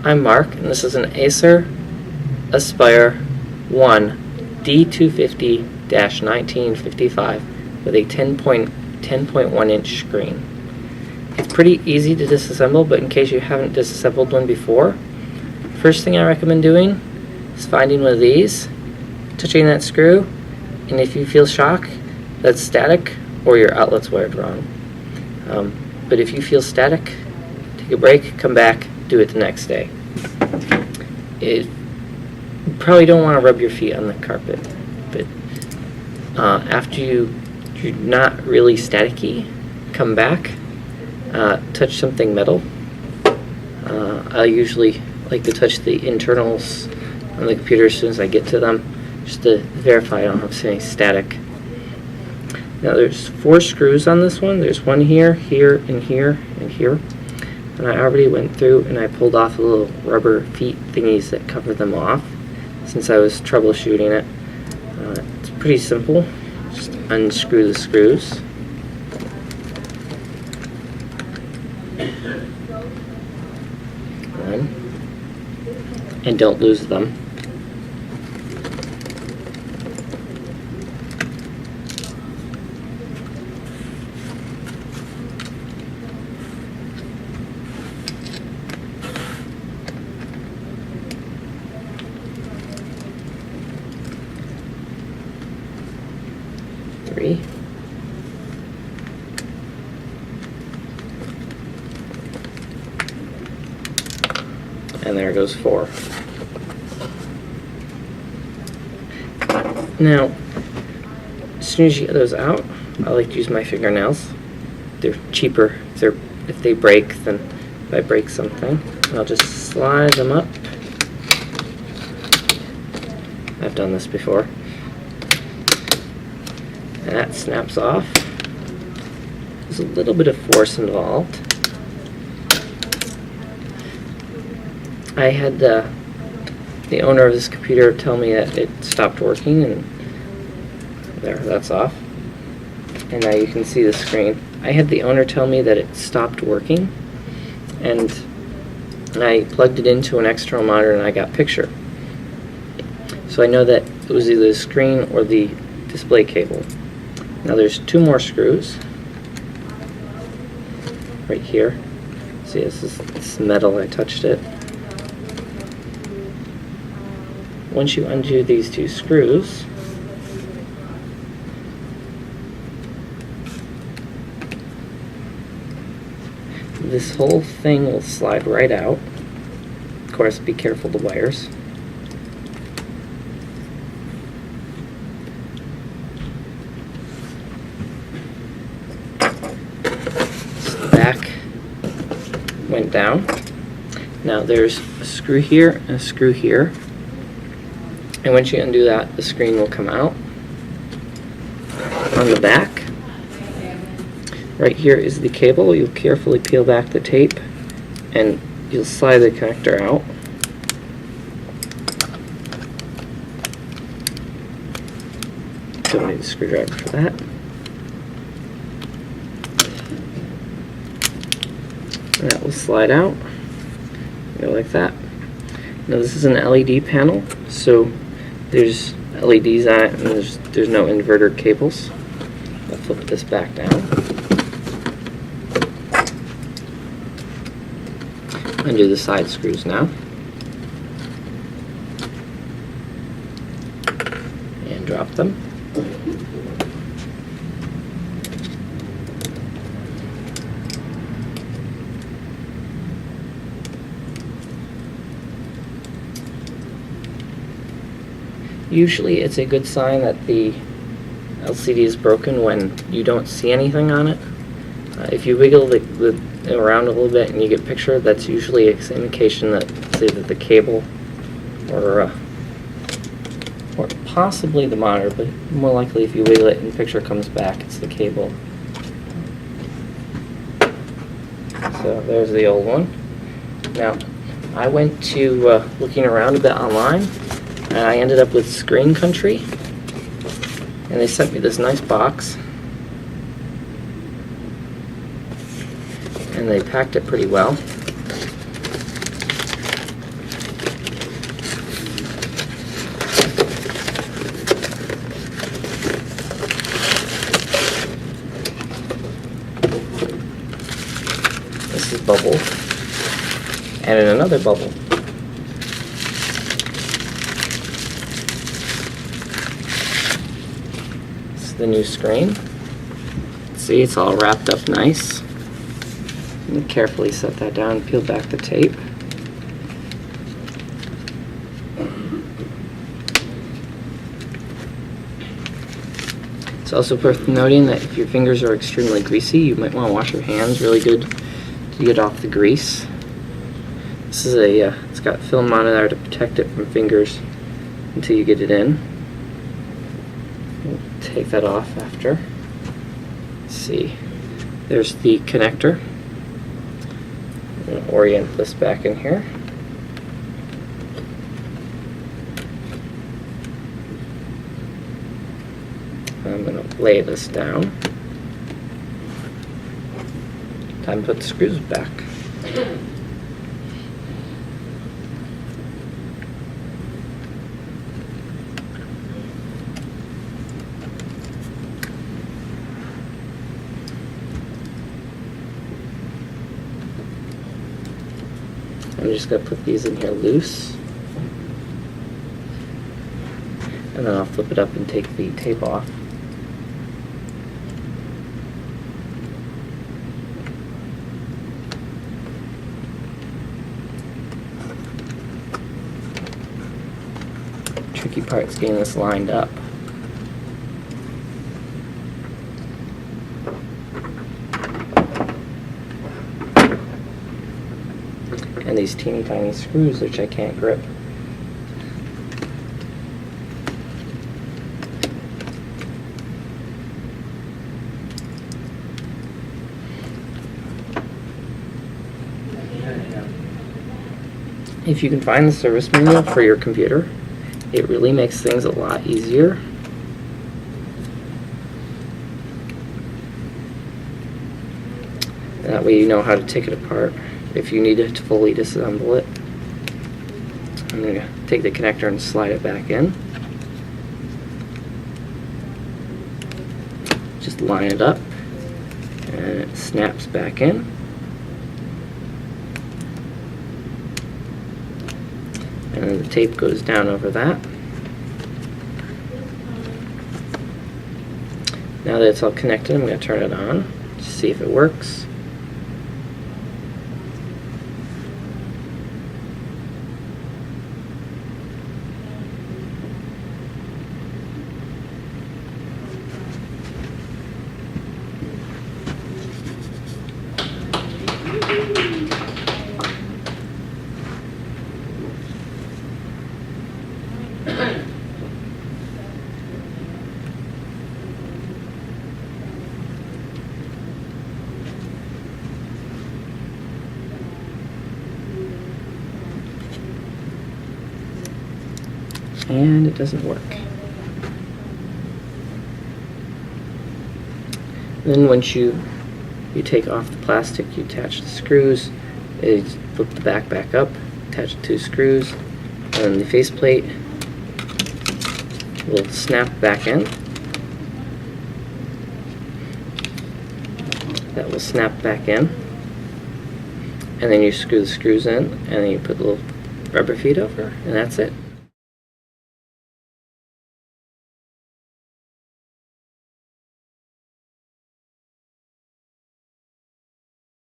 I'm Mark, and this is an Acer Aspire 1 D250-1955 with a 10.1 inch screen. It's pretty easy to disassemble, but in case you haven't disassembled one before, first thing I recommend doing is finding one of these, touching that screw, and if you feel shock, that's static or your outlet's wired wrong. But if you feel static, take a break, come back, do it the next day. You probably don't want to rub your feet on the carpet, but after you're not really staticky, come back, touch something metal. I usually like to touch the internals on the computer as soon as I get to them, just to verify I don't have any static. Now there's 4 screws on this one. There's one here, here, and here, and here. And I already went through and I pulled off the little rubber feet thingies that cover them off since I was troubleshooting it. It's pretty simple. Just unscrew the screws. One. And don't lose them. Three. And there goes 4. Now, as soon as you get those out, I like to use my fingernails. They're cheaper if they break than if I break something. I'll just slide them up. I've done this before. And that snaps off. There's a little bit of force involved. I had the owner of this computer tell me that it stopped working, and there, that's off. And now you can see the screen. I had the owner tell me that it stopped working, and I plugged it into an external monitor and I got picture. So I know that it was either the screen or the display cable. Now there's 2 more screws right here. See, this is metal, I touched it. Once you undo these 2 screws, this whole thing will slide right out. Of course, be careful of the wires. Back went down. Now there's a screw here and a screw here, and once you undo that, the screen will come out. On the back, right here is the cable. You'll carefully peel back the tape and you'll slide the connector out. Don't need a screwdriver for that. And that will slide out, go like that. Now this is an LED panel, so there's LEDs on it, and there's no inverter cables. I'll flip this back down. Undo the side screws now. And drop them. Usually it's a good sign that the LCD is broken when you don't see anything on it. If you wiggle the around a little bit and you get picture, that's usually an indication that it's either the cable or possibly the monitor, but more likely if you wiggle it and picture comes back, it's the cable. So there's the old one. Now, I went to looking around a bit online, and I ended up with Screen Country, and they sent me this nice box, and they packed it pretty well. and in another bubble. This is the new screen. See, it's all wrapped up nice. And carefully set that down, peel back the tape. It's also worth noting that if your fingers are extremely greasy, you might want to wash your hands really good to get off the grease. This is it's got film on it there to protect it from fingers until you get it in. We'll take that off after. Let's see. There's the connector. I'm going to orient this back in here. I'm going to lay this down. Time to put the screws back. I'm just going to put these in here loose. And then I'll flip it up and take the tape off. Tricky part is getting this lined up. And these teeny tiny screws which I can't grip. If you can find the service manual for your computer, it really makes things a lot easier. That way you know how to take it apart if you need to fully disassemble it. I'm going to take the connector and slide it back in. Just line it up and it snaps back in. And then the tape goes down over that. Now that it's all connected, I'm going to turn it on to see if it works. And it doesn't work. Then once you take off the plastic, you attach the screws, you flip the back up, attach the two screws, and the faceplate will snap back in. That will snap back in. And then you screw the screws in, and then you put the little rubber feet over, and that's it.